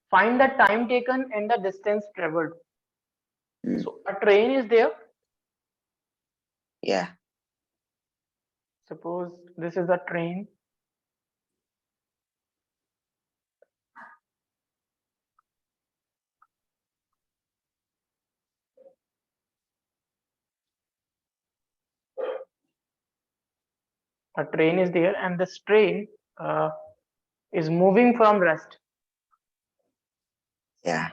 find the time taken and the distance traveled. So a train is there. Yeah. Suppose this is a train. A train is there, and this train is moving from rest. Yeah.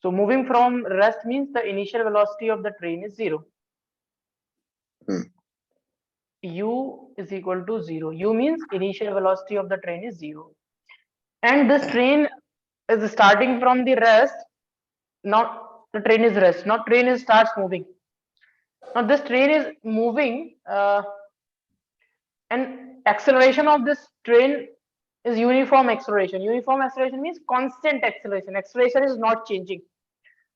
So moving from rest means the initial velocity of the train is 0. U is equal to 0. U means initial velocity of the train is 0. And this train is starting from the rest. Not the train is rest. Not train is starts moving. Now this train is moving, and acceleration of this train is uniform acceleration. Uniform acceleration means constant acceleration. Acceleration is not changing.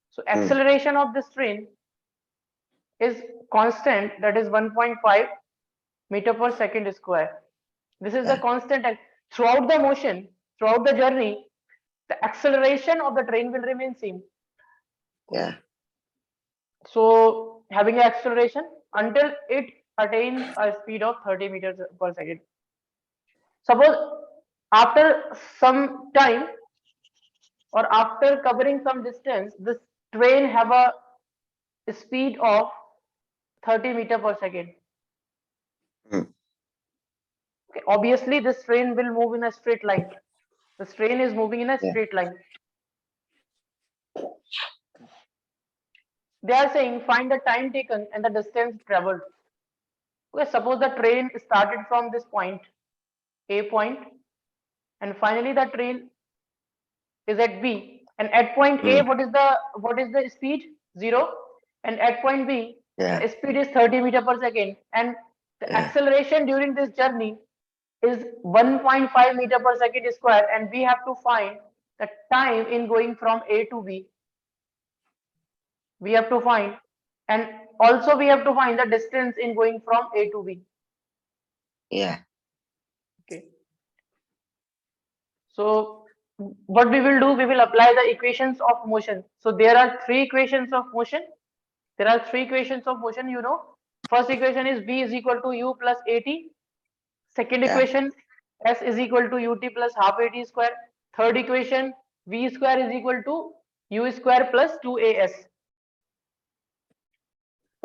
So acceleration of this train is constant, that is 1.5 meter per second square. This is the constant throughout the motion, throughout the journey. The acceleration of the train will remain same. Yeah. So having an acceleration until it attains a speed of 30 meters per second. Suppose after some time or after covering some distance, this train have a speed of 30 meter per second. Okay, obviously this train will move in a straight line. This train is moving in a straight line. They are saying find the time taken and the distance traveled. Okay, suppose the train started from this point, A point, and finally the train is at B. And at point A, what is the speed? 0. And at point B, the speed is 30 meter per second. And the acceleration during this journey is 1.5 meter per second square. And we have to find the time in going from A to B. We have to find, and also we have to find the distance in going from A to B. Yeah. Okay. So what we will do, we will apply the equations of motion. So there are three equations of motion. There are three equations of motion, you know. First equation is V is equal to U plus AT. Second equation, S is equal to UT plus half AT square. Third equation, V square is equal to U square plus 2AS.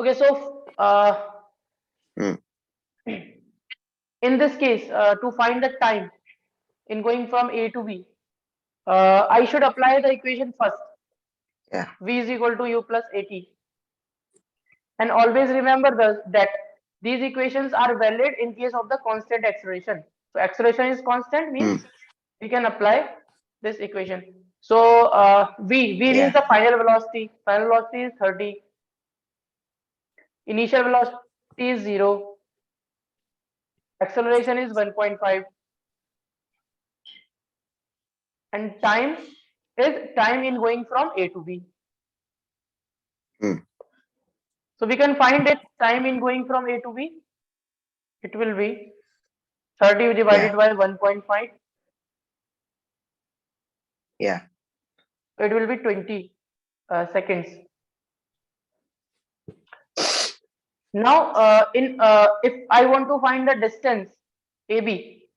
Okay, so in this case, to find the time in going from A to B, I should apply the equation first. Yeah. V is equal to U plus AT. And always remember that these equations are valid in case of the constant acceleration. So acceleration is constant means we can apply this equation. So V means the final velocity. Final velocity is 30. Initial velocity is 0. Acceleration is 1.5. And time is time in going from A to B. So we can find it time in going from A to B. It will be 30 divided by 1.5. Yeah. It will be 20 seconds. Now, if I want to find the distance AB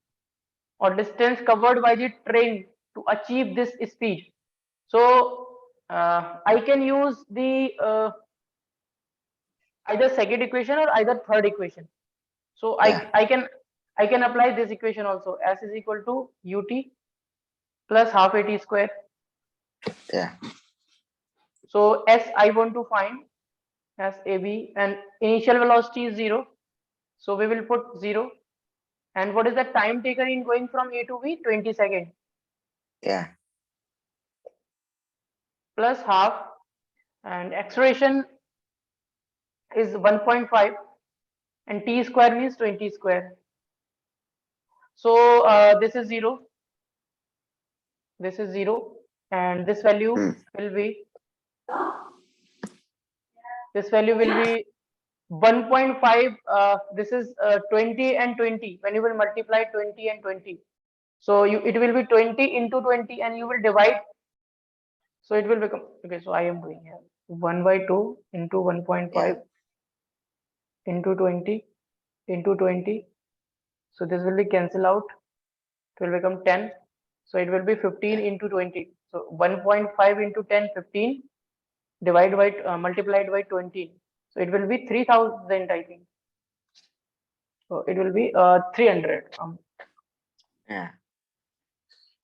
or distance covered by the train to achieve this speed, so I can use the either second equation or either third equation. So I can apply this equation also. S is equal to UT plus half AT square. Yeah. So S I want to find as AB, and initial velocity is 0. So we will put 0. And what is the time taken in going from A to B? 20 seconds. Yeah. Plus half, and acceleration is 1.5, and T square means 20 square. So this is 0. This is 0. And this value will be 1.5. This is 20 and 20. When you will multiply 20 and 20, so it will be 20 into 20, and you will divide So it will become, okay, so I am doing here 1 by 2 into 1.5 into 20 into 20. So this will be cancel out. It will become 10. So it will be 15 into 20. So 1.5 into 10, 15 divided by multiplied by 20. So it will be 3000, I think. So it will be 300. Yeah.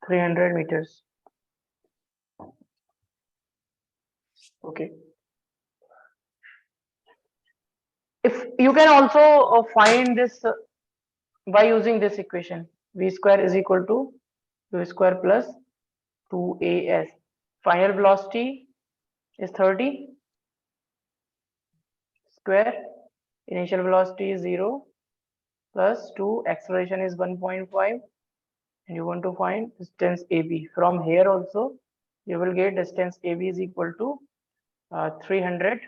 300 meters. Okay. If you can also find this by using this equation, v square is equal to u square plus 2as. Final velocity is 30 square. Initial velocity is 0 plus 2. Acceleration is 1.5. And you want to find distance AB. From here also, you will get distance AB is equal to 300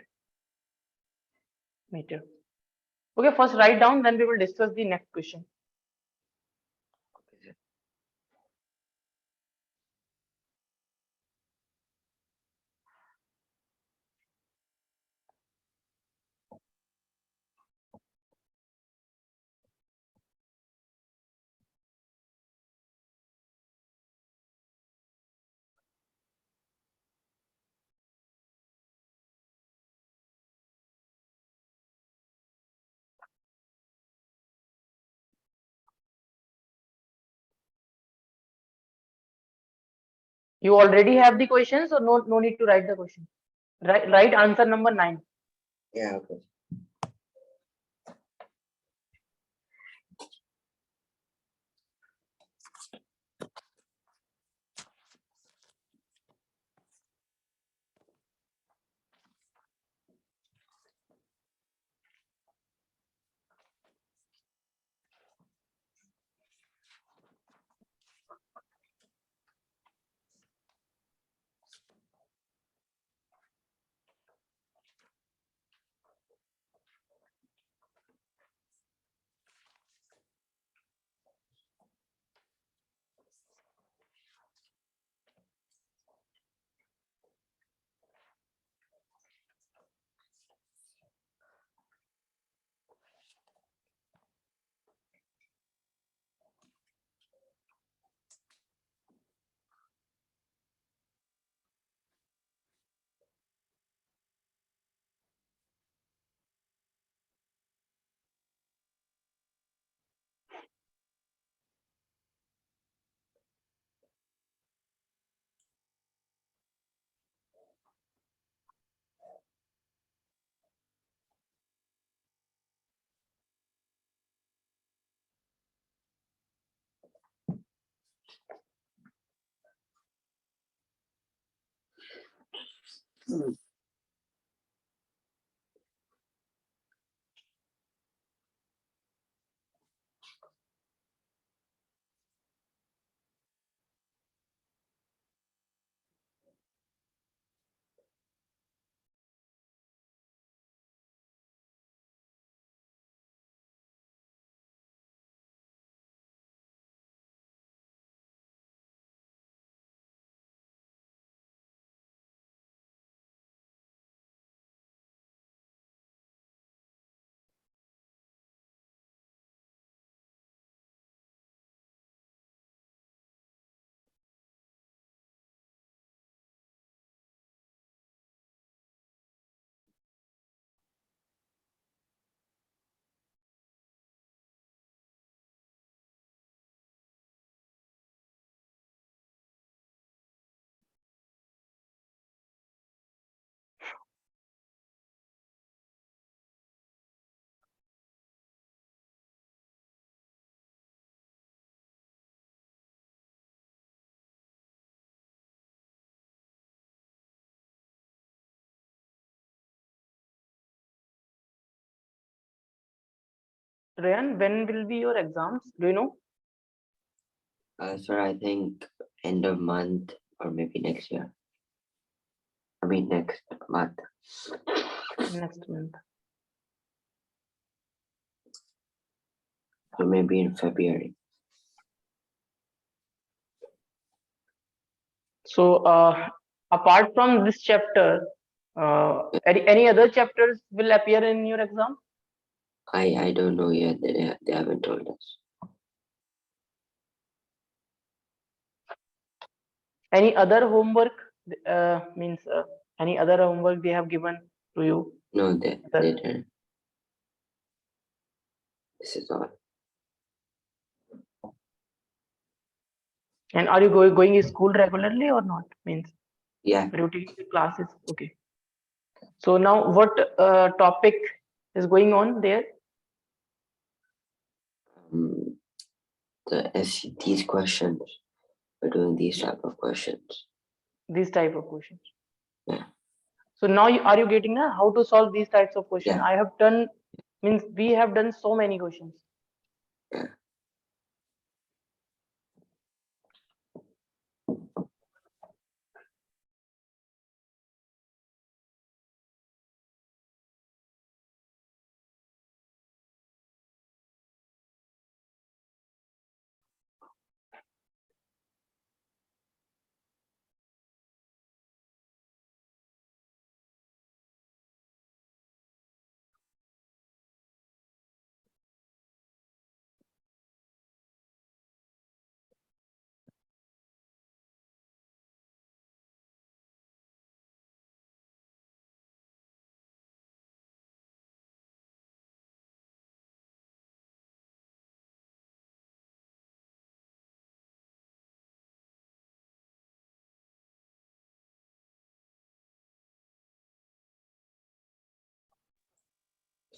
meter. Okay, first write down, then we will discuss the next question. You already have the question, so no need to write the question. Write answer number 9. Yeah, okay. Rayyan, when will be your exams? Do you know? Sir, I think end of month or maybe next year. I mean next month. Next month. So maybe in February. So apart from this chapter, any other chapters will appear in your exam? I don't know yet. They haven't told us. Any other homework means any other homework they have given to you? No, Other- they didn't. This is all. And are you going to school regularly or not? Means Yeah. are you taking the classes? Okay. So now what topic is going on there? Um, these questions. We're doing these type of questions. These type of questions. Yeah. So now are you getting how to solve these types of questions? Yeah. I have done, means we have done so many questions. Yeah.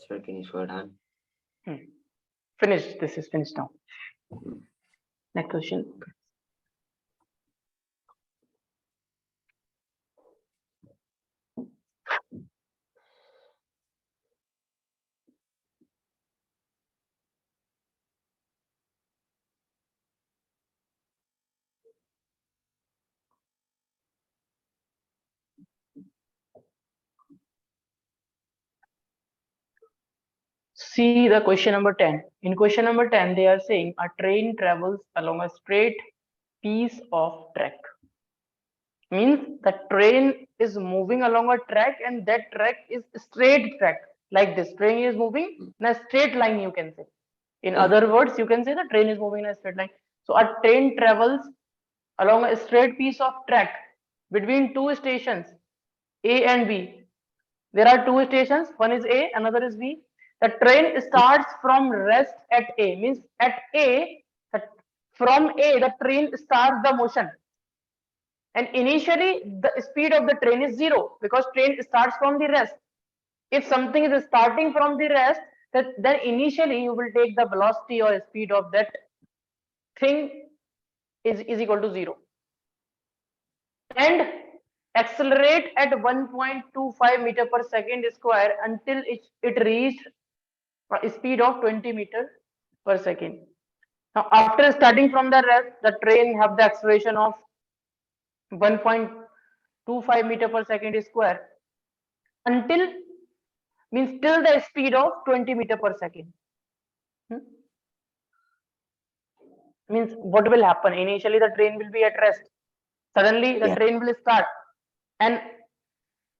Sir, can you slow down? Finished. This is finished now. Next question. See the question number 10. In question number 10, they are saying a train travels along a straight piece of track. Means the train is moving along a track and that track is straight track. Like this train is moving in a straight line, you can say. In other words, you can say the train is moving in a straight line. So a train travels along a straight piece of track between two stations, A and B. There are two stations, one is A, another is B. The train starts from rest at A, means at A, from A, the train starts the motion. And initially, the speed of the train is zero because train starts from the rest. If something is starting from the rest, then initially you will take the velocity or speed of that thing is equal to zero. And accelerate at 1.25 meter per second square until it reached a speed of 20 meter per second. Now, after starting from the rest, the train have the acceleration of 1.25 meter per second square until, means till the speed of 20 meter per second. Means what will happen? Initially, the train will be at rest. Suddenly, the Yeah. train will start, and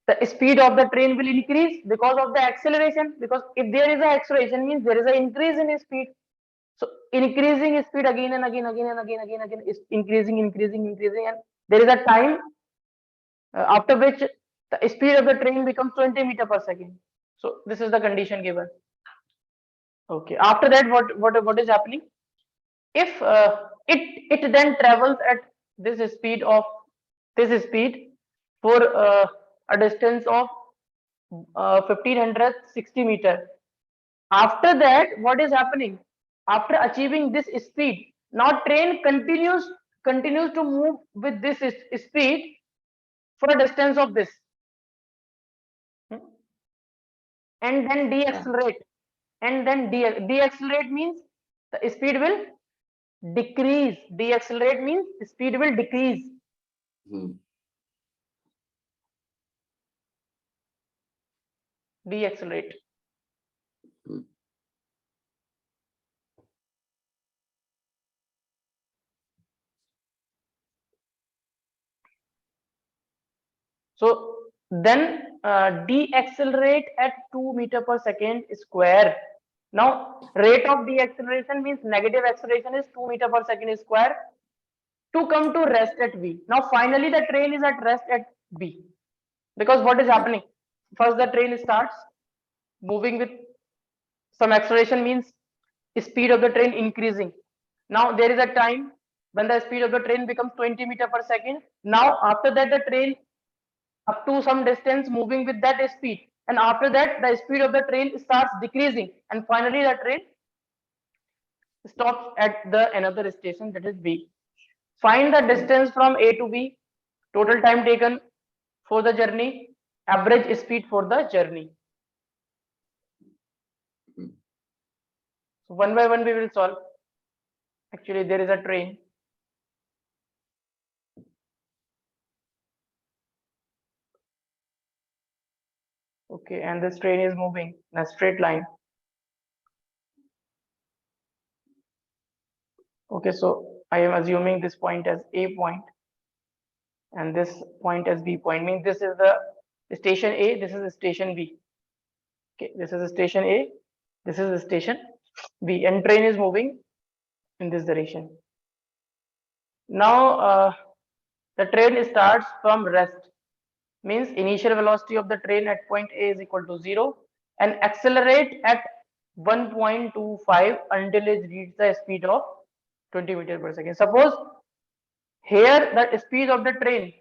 the speed of the train will increase because of the acceleration. Because if there is an acceleration, means there is an increase in speed. So increasing speed again and again, is increasing, and there is a time after which the speed of the train becomes 20 meter per second. So this is the condition given. Okay. After that, what is happening? If it then travels at this speed for a distance of 1560 meter. After that, what is happening? After achieving this speed, now train continues to move with this speed for a distance of this, and then deaccelerate, and then deaccelerate means the speed will decrease. Deaccelerate means speed will decrease. Deaccelerate. So then decelerate at 2 meter per second square. Now rate of deceleration means negative acceleration is 2 meter per second square to come to rest at V. Now finally the train is at rest at V, because what is happening? First the train starts moving with some acceleration, means speed of the train increasing. Now there is a time when the speed of the train becomes 20 meter per second. Now after that the train up to some distance moving with that speed, and after that the speed of the train starts decreasing, and finally the train stops at the another station, that is B. Find the distance from A to B, total time taken for the journey, average speed for the journey. So one by one we will solve. Actually there is a train. Okay, and this train is moving in a straight line. Okay, so I am assuming this point as A point and this point as B point, means this is the station A, this is station B. Okay, this is station A, this is station B, and train is moving in this direction. Now the train starts from rest, means initial velocity of the train at point A is equal to 0 and accelerate at 1.25 until it reaches the speed of 20 meter per second. Suppose here the speed of the train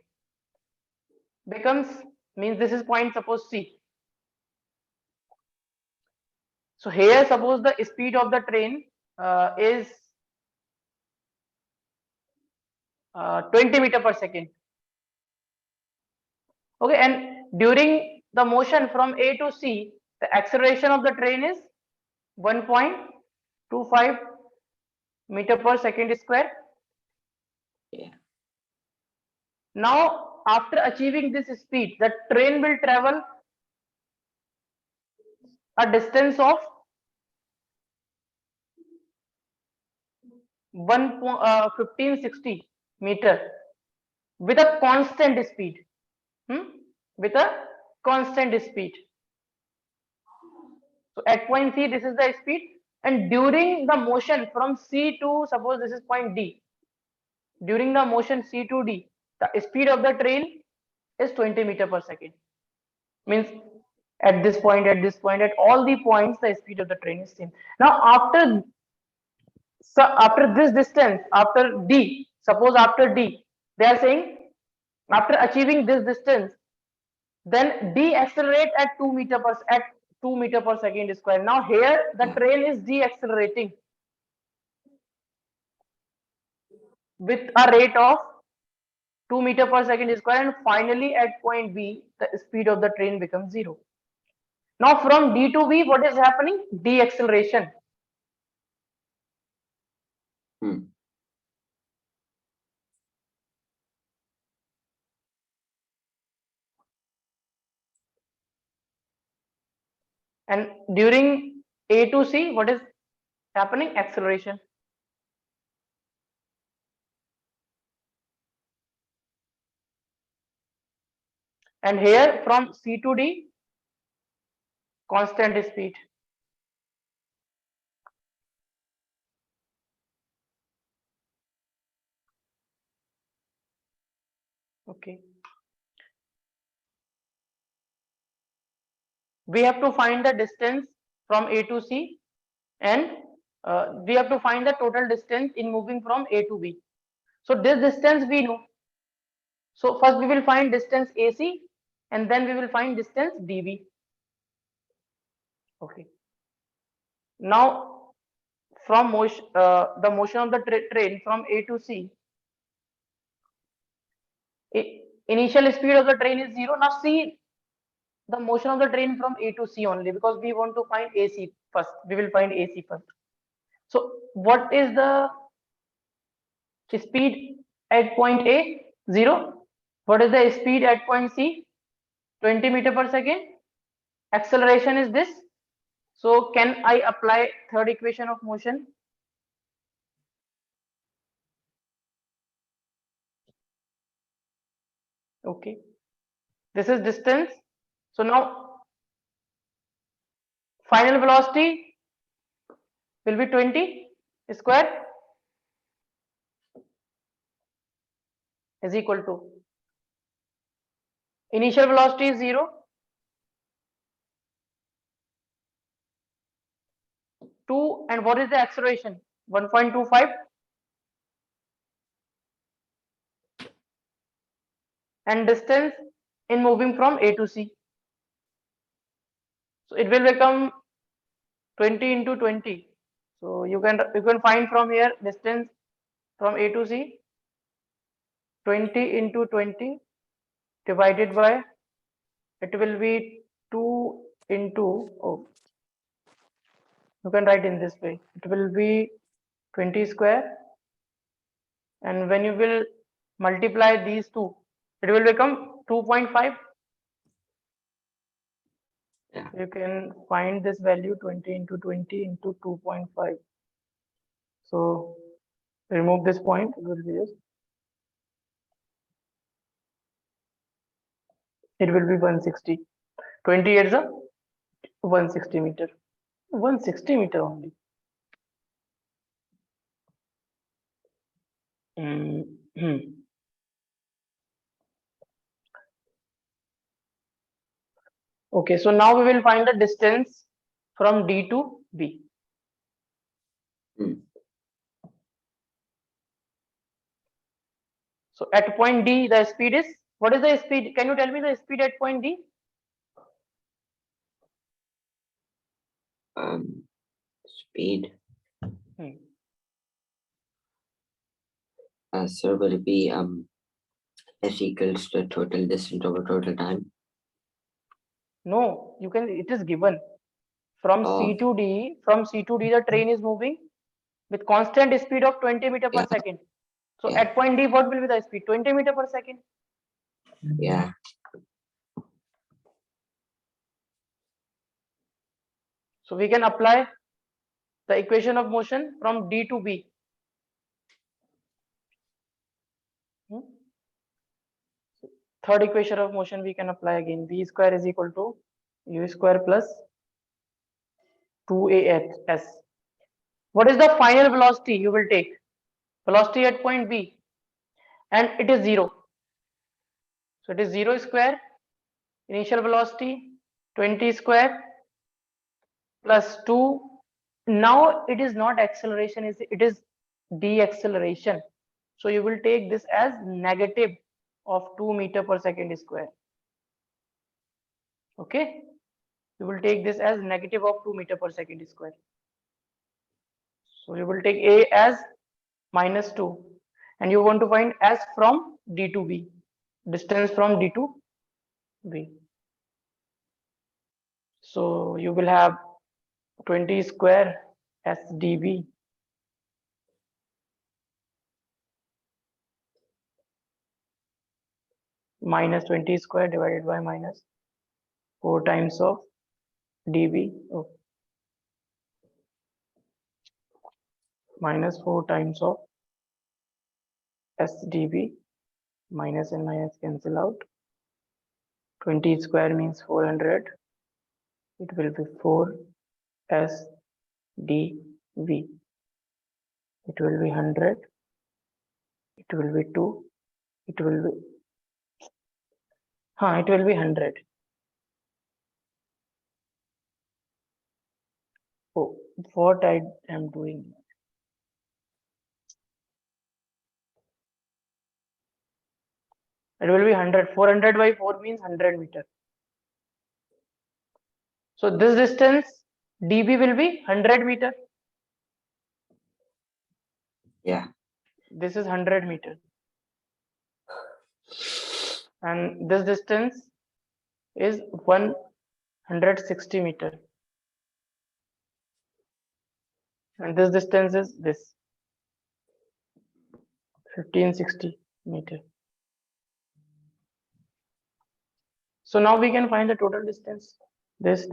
becomes, means this is point suppose C. So here suppose the speed of the train is 20 meter per second. Okay, and during the motion from A to C, the acceleration of the train is 1.25 meter per second square. Yeah. Now after achieving this speed, the train will travel a distance of 1560 meter with a constant speed. With a constant speed. So at point C, this is the speed, and during the motion from C to, suppose this is point D, during the motion C to D, the speed of the train is 20 meter per second. Means at this point, at this point, at all the points, the speed of the train is same. Now after this distance, after D, suppose after D, they are saying after achieving this distance, then decelerate at 2 meter per second square. Now here the train is decelerating with a rate of 2 meter per second square, and finally at point B the speed of the train becomes 0. Now from D to B, what is happening? Deceleration. And during A to C, what is happening? Acceleration. And here from C to D, constant speed. Okay. We have to find the distance from A to C, and we have to find the total distance in moving from A to B. So this distance we know. So first we will find distance AC, and then we will find distance DB. Okay. Now from motion, the motion of the train from A to C, initial speed of the train is 0. Now see the motion of the train from A to C only, because we want to find AC first. We will find AC first. So what is the speed at point A? 0. What is the speed at point C? 20 meter per second. Acceleration is this. So can I apply third equation of motion? Okay. This is distance. So now final velocity will be 20 square is equal to initial velocity is 0, 2, and what is the acceleration? 1.25, and distance in moving from A to C. So it will become 20 into 20. So you can find from here distance from A to C, 20 into 20 divided by, it will be 2 into, oh, you can write in this way, it will be 20 square, and when you will multiply these two, it will become 2.5. Yeah. You can find this value 20 into 20 into 2.5. So remove this point, it will be just, it will be 160. 20 is a 160 meter. 160 meter only. Okay, so now we will find the distance from D to B. Hmm. So at point D, the speed is, what is the speed? Can you tell me the speed at point D? Speed. Hmm. So will it be S equals the total distance over total time? No, you can, it is given. From C to D, the train is moving with constant speed of 20 meter per Yeah. second. So Yeah. at point D, what will be the speed? 20 meter per second. Yeah. So we can apply the equation of motion from D to B. Third equation of motion we can apply again. V square is equal to U square plus 2AS. What is the final velocity you will take? Velocity at point B, and it is 0. So it is 0 square, initial velocity 20 square plus 2. Now it is not acceleration, it is deceleration. So you will take this as negative of 2 meter per second square. Okay, you will take this as negative of 2 meter per second square. So you will take A as -2, and you want to find S from D to B, distance from D to B. So you will have 20 square SdB minus 20 square divided by minus 4 times of dB, minus 4 times of SdB, minus and minus cancel out. 20 square means 400. It will be 4 SdV. It will be 100. It will be 2. It will be, it will be 100. Oh, what I am doing? It will be 100. 400 by 4 means 100 meter. So this distance dB will be 100 meter. Yeah. This is 100 meter. And this distance is 160 meter. And this distance is this 1560 meter. So now we can find the total distance. This.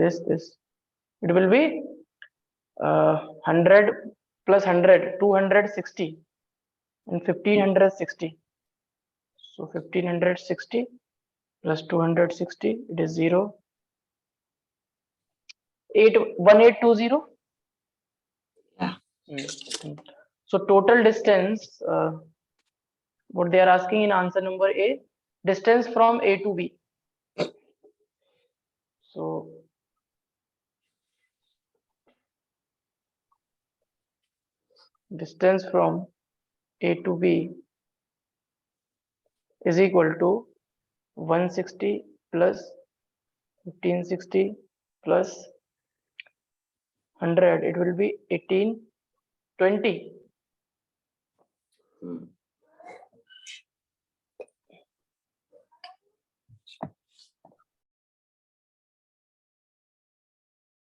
It will be 100 plus 100, 260, and 1560. So 1560 plus 260, it is 0. 1820. Yeah. So total distance, what they are asking in answer number A, distance from A to B. So distance from A to B is equal to 160 plus 1560 plus 100. It will be 1820. Hmm.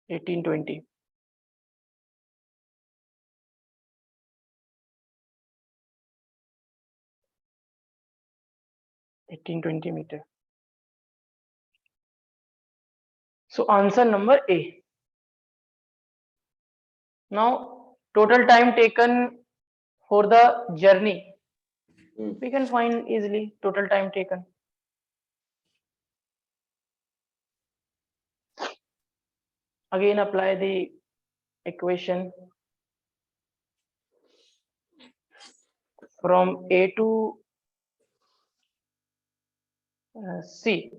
1820. meter. So answer number A. Now total time taken for the journey, Hmm. we can find easily total time taken. Again apply the equation from A to C.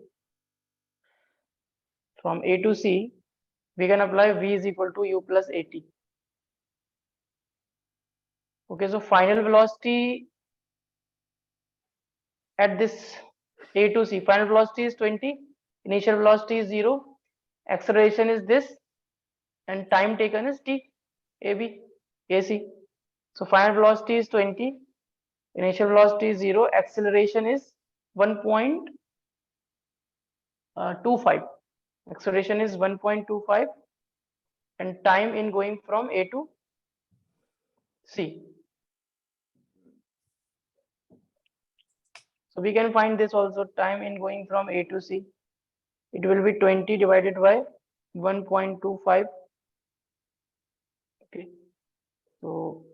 From A to C, we can apply V is equal to U plus AT. Okay, so final velocity at this A to C, final velocity is 20, initial velocity is 0, acceleration is this, and time taken is T, AB, AC. So final velocity is 20, initial velocity is 0, acceleration is 1.25. Acceleration is 1.25 and time in going from A to C. So we can find this also, time in going from A to C. It will be 20 divided by 1.25. Okay. So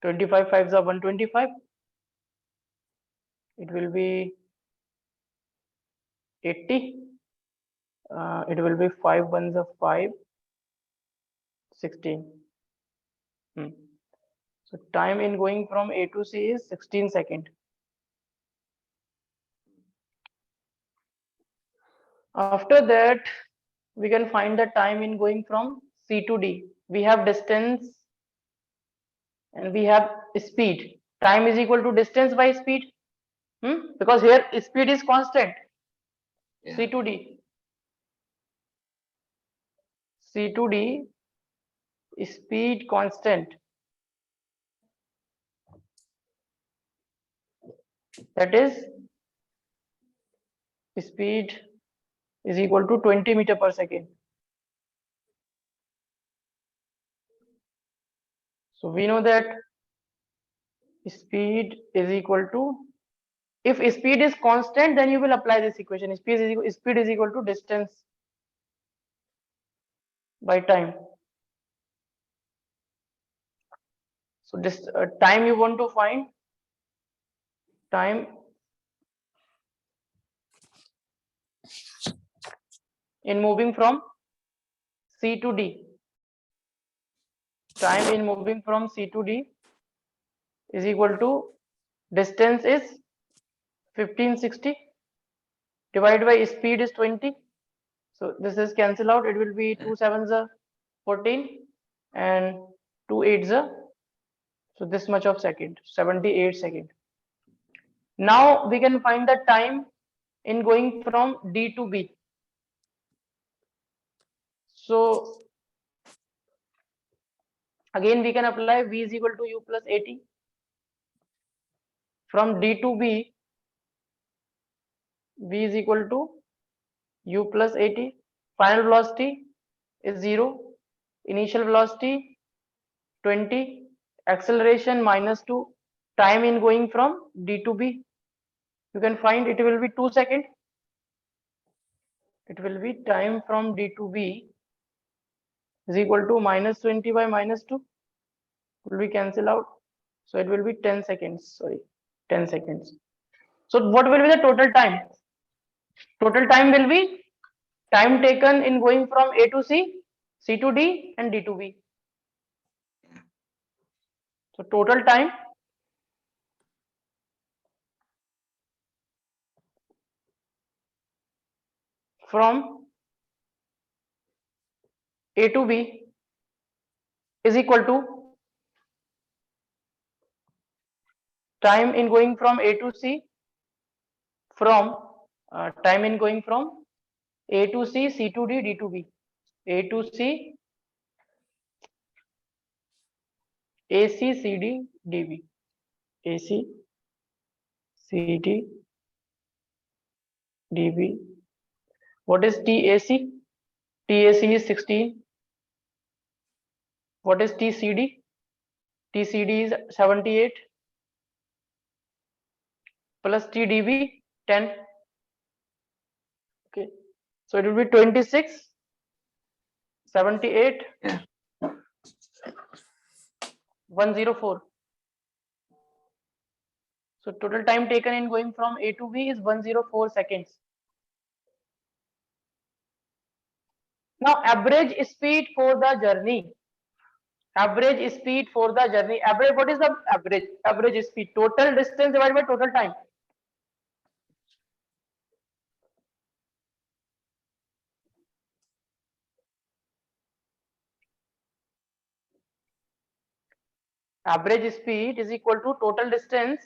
25 5s are 125. It will be 80. It will be 5 1s are 5, 16. So time in going from A to C is 16 seconds. After that, we can find the time in going from C to D. We have distance and we have speed. Time is equal to distance by speed. Because here speed is constant. Yeah. C to D. C to D, speed constant. That is, speed is equal to 20 meter per second. So we know that speed is equal to, if speed is constant, then you will apply this equation. Speed is equal to distance by time. So this time you want to find, time in moving from C to D. Time in moving from C to D is equal to, distance is 1560 divided by speed is 20. So this is cancel out. It will be 2 7s are 14 and 2 8s are, so this much of second, 78 second. Now we can find the time in going from D to B. So again we can apply V is equal to U plus AT. From D to B, V is equal to U plus AT. Final velocity is 0. Initial velocity 20. Acceleration -2. Time in going from D to B, you can find it will be 2 seconds. It will be time from D to B is equal to -20 by -2. Will be cancel out. So it will be 10 seconds. Sorry. 10 seconds. So what will be the total time? Total time will be time taken in going from A to C, C to D, and D to B. So total time from A to B is equal to time in going from A to C from time in going from A to C, C to D, D to B. A to C, AC, CD, DB. AC, CD, DB. What is TAC? TAC is 16. What is TCD? TCD is 78 plus TDB 10. Okay, so it will be 26, 78, Yeah. 104. So total time taken in going from A to B is 104 seconds. Now average speed for the journey. Average speed for the journey. Average, what is the average? Average speed. Total distance divided by total time. Average speed is equal to total distance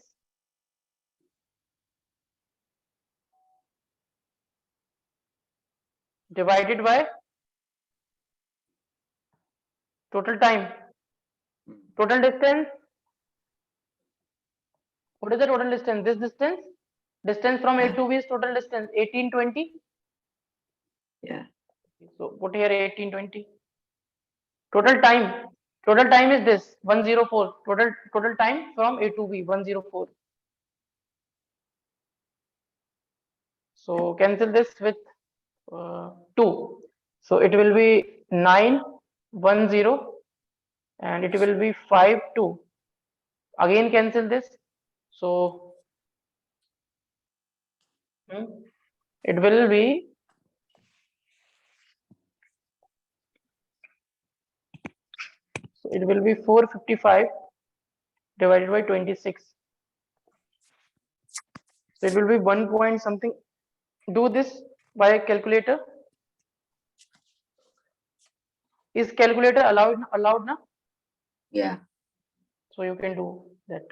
divided by total time. Total distance. What is the total distance? This distance. Distance from A to B is total distance 1820. Yeah. So put here 1820. Total time. Total time is this 104. Total time from A to B 104. So cancel this with 2. So it will be 910 and it will be 52. Again cancel this. So it will be so it will be 455 divided by 26. So it will be 1 point something. Do this by a calculator. Is calculator allowed now? Yeah. So you can do that.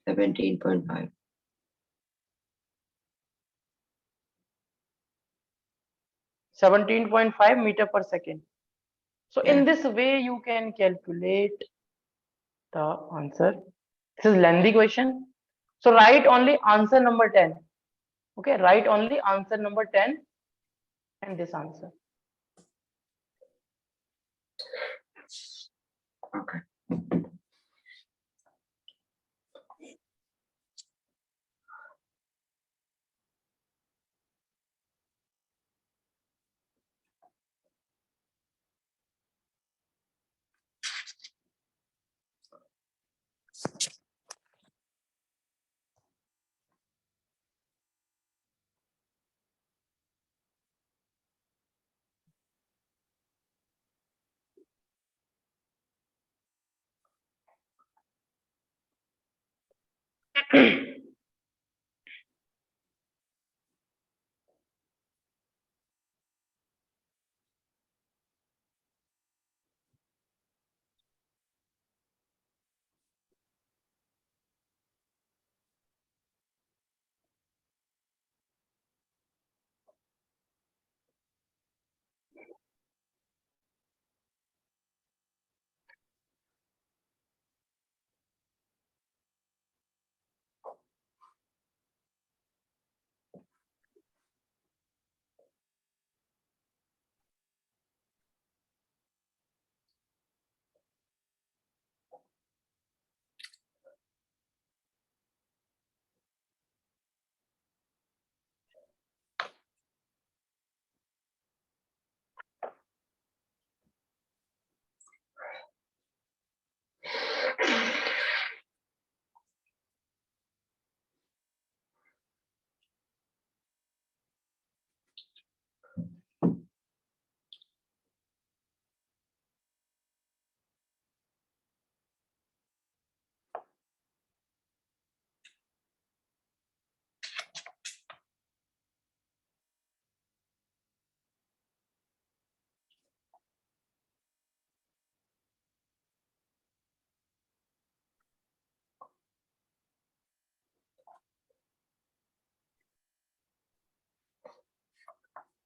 17.5. 17.5 meter per second. So Yeah. in this way you can calculate the answer. This is lengthy question. So write only answer number 10. Okay, write only answer number 10 and this answer. Okay.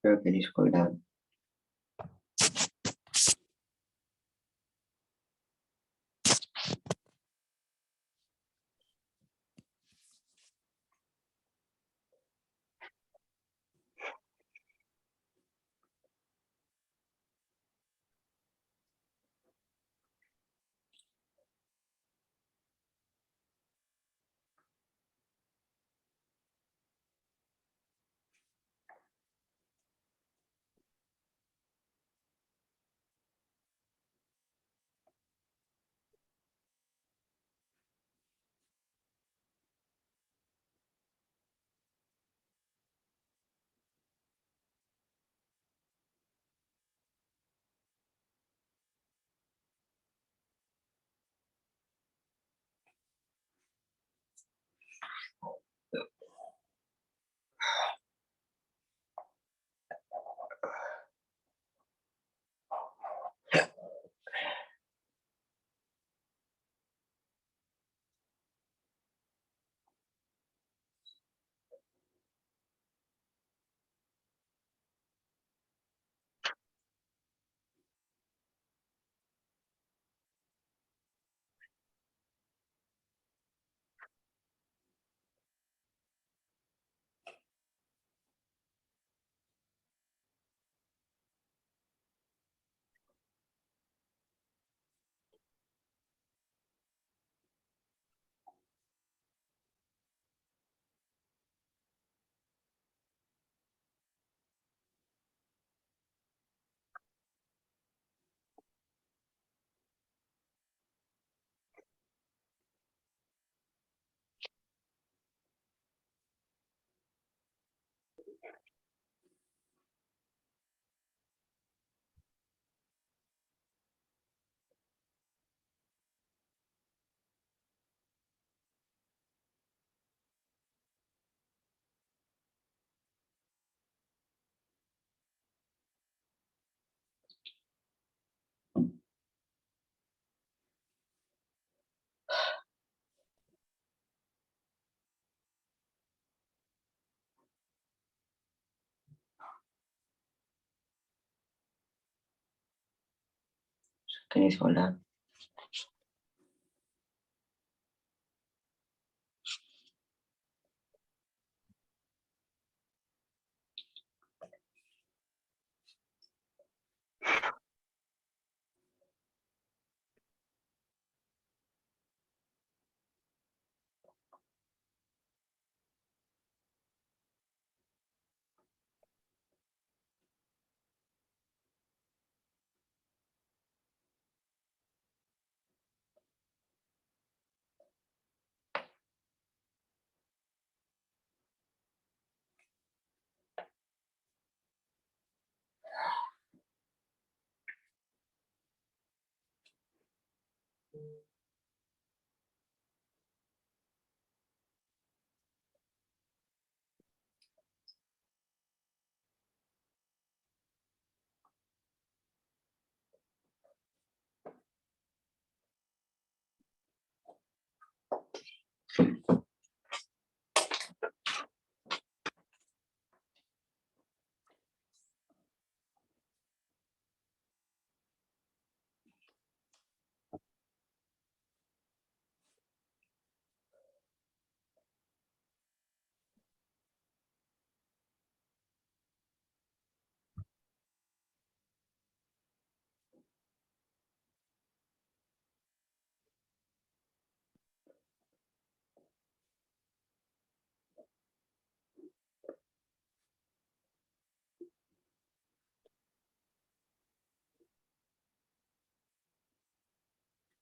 Sir, can you scroll down? Can you scroll down?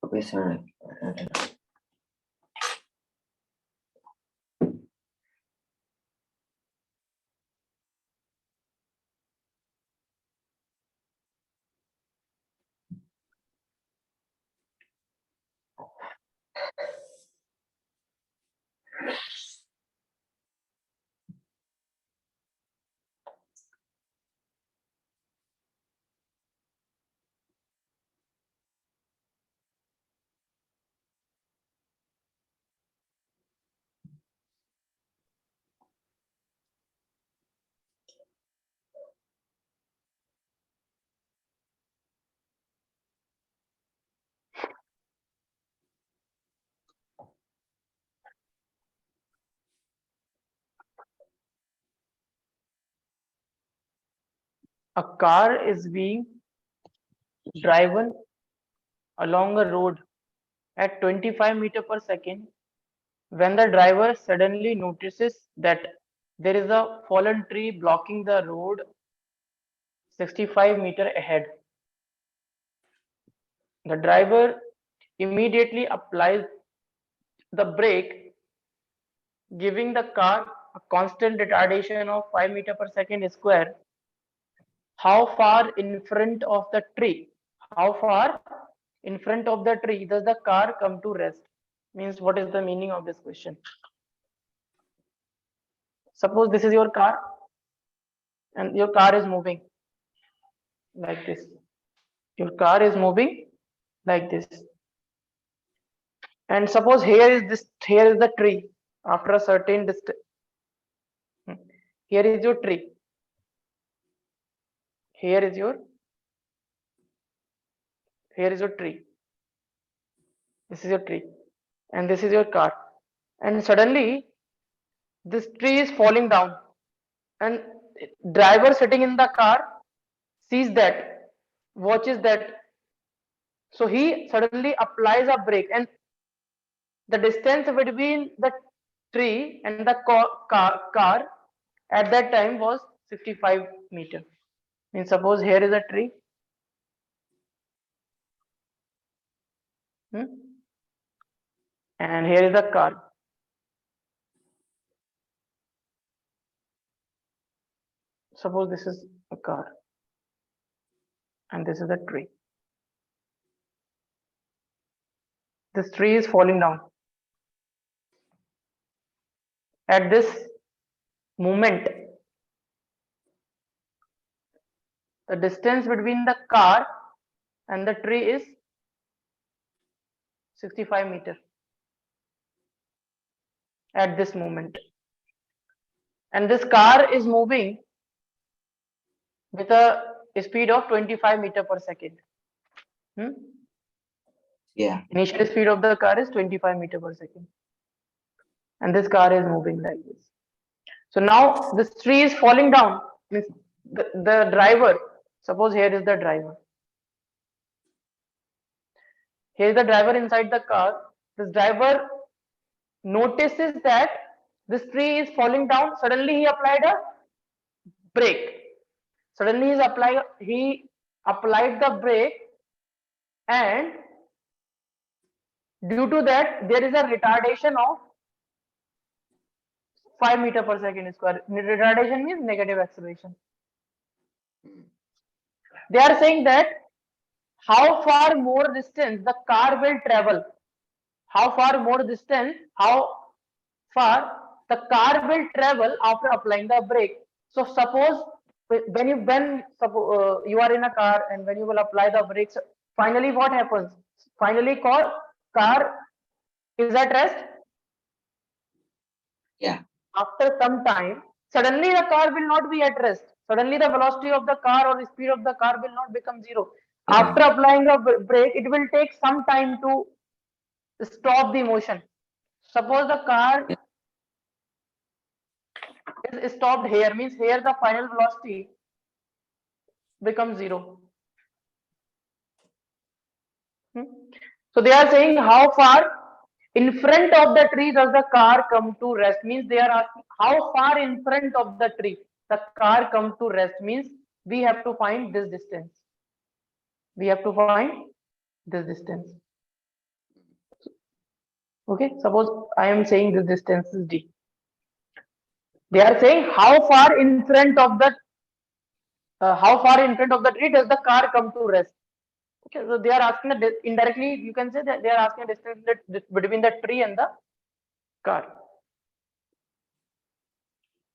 Okay, sir. A car is being driven along a road at 25 meter per second when the driver suddenly notices that there is a fallen tree blocking the road 65 meter ahead. The driver immediately applies the brake, giving the car a constant retardation of 5 meter per second square. How far in front of the tree? How far in front of the tree does the car come to rest? Means what is the meaning of this question? Suppose this is your car and your car is moving like this. Your car is moving like this. And suppose here is the tree after a certain distance. Here is your tree. Here is your tree. This is your tree. And this is your car. And suddenly this tree is falling down. And driver sitting in the car sees that, watches that. So he suddenly applies a brake, and the distance between the tree and the car at that time was 65 meter. Means suppose here is a tree. Hmm? And here is a car. Suppose this is a car and this is a tree. This tree is falling down. At this moment, the distance between the car and the tree is 65 meter at this moment. And this car is moving with a speed of 25 meter per second. Hmm? Yeah. Initial speed of the car is 25 meter per second. And this car is moving like this. So now this tree is falling down. Means the driver, suppose here is the driver. Here is the driver inside the car. This driver notices that this tree is falling down. Suddenly he applied a brake. Suddenly he applied the brake, and due to that there is a retardation of 5 meter per second square. Retardation means negative acceleration. They are saying that how far more distance the car will travel, how far more distance, how far the car will travel after applying the brake. So suppose you are in a car and when you will apply the brakes, finally what happens? Finally car is at rest. Yeah. After some time, suddenly the car will not be at rest. Suddenly the velocity of the car or the speed of the car will not become zero. Yeah. After applying a brake, it will take some time to stop the motion. Suppose the car Yeah. is stopped here, means here the final velocity becomes zero. So they are saying how far in front of the tree does the car come to rest, means they are asking how far in front of the tree the car come to rest, means we have to find this distance. We have to find this distance. Okay, suppose I am saying this distance is d. They are saying how far in front of the tree does the car come to rest. Okay, so they are asking indirectly you can say that they are asking a distance between the tree and the car.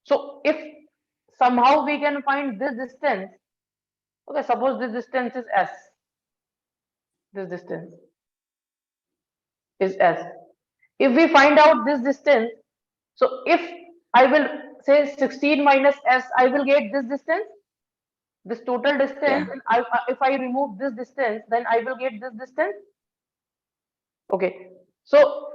So if somehow we can find this distance, okay, suppose this distance is s. This distance is s. If we find out this distance, so if I will say 16 minus s, I will get this distance, this total distance, Yeah. and if I remove this distance, then I will get this distance. Okay, so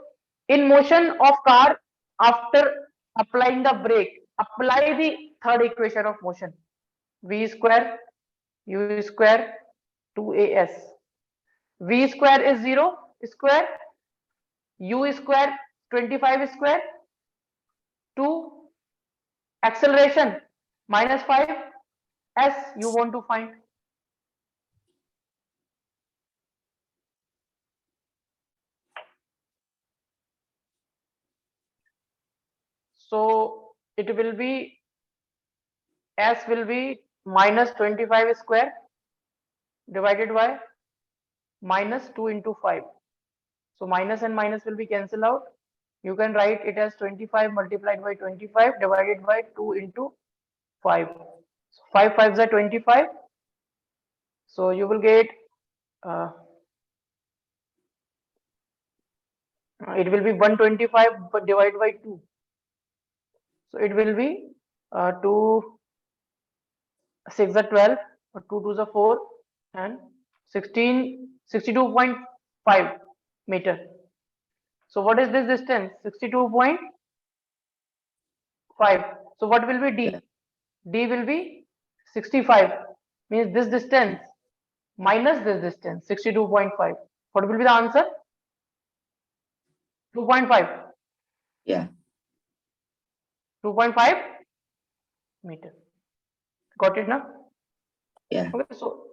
in motion of car, after applying the brake, apply the third equation of motion, v square u square 2as. V square is 0 square, u square 25 square, 2 acceleration minus 5 s you want to find. So it will be s will be minus 25 square divided by minus 2 into 5. So minus and minus will be cancelled out. You can write it as 25 multiplied by 25 divided by 2 into 5. So 5 5s are 25. So you will get uh, it will be 125 but divided by 2. So it will be 2 6 are 12, 2 2s are 4, and 16 62.5 meter. So what is this distance? 62.5. So what will be D? Yeah. D will be 65. Means this distance minus this distance 62.5. What will be the answer? 2.5. Yeah. 2.5 meter. Got it now? Yeah. Okay, so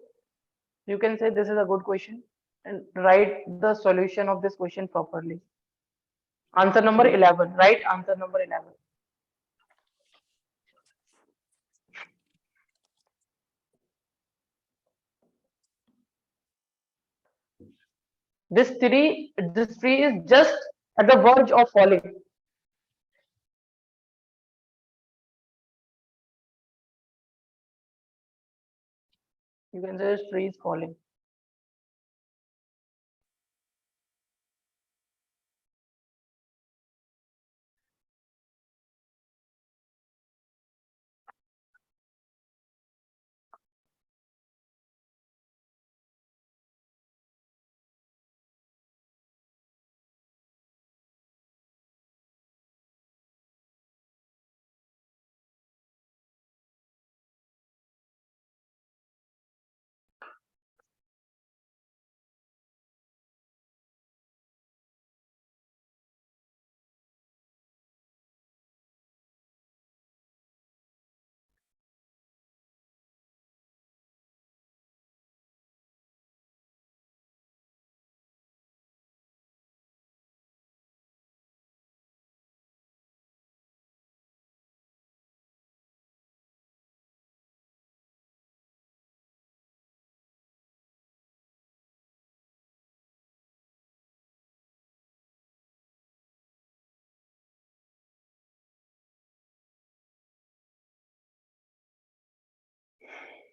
you can say this is a good question and write the solution of this question properly. Answer number Sure. 11. Right? Answer number 11. This tree is just at the verge of falling. You can say this tree is falling.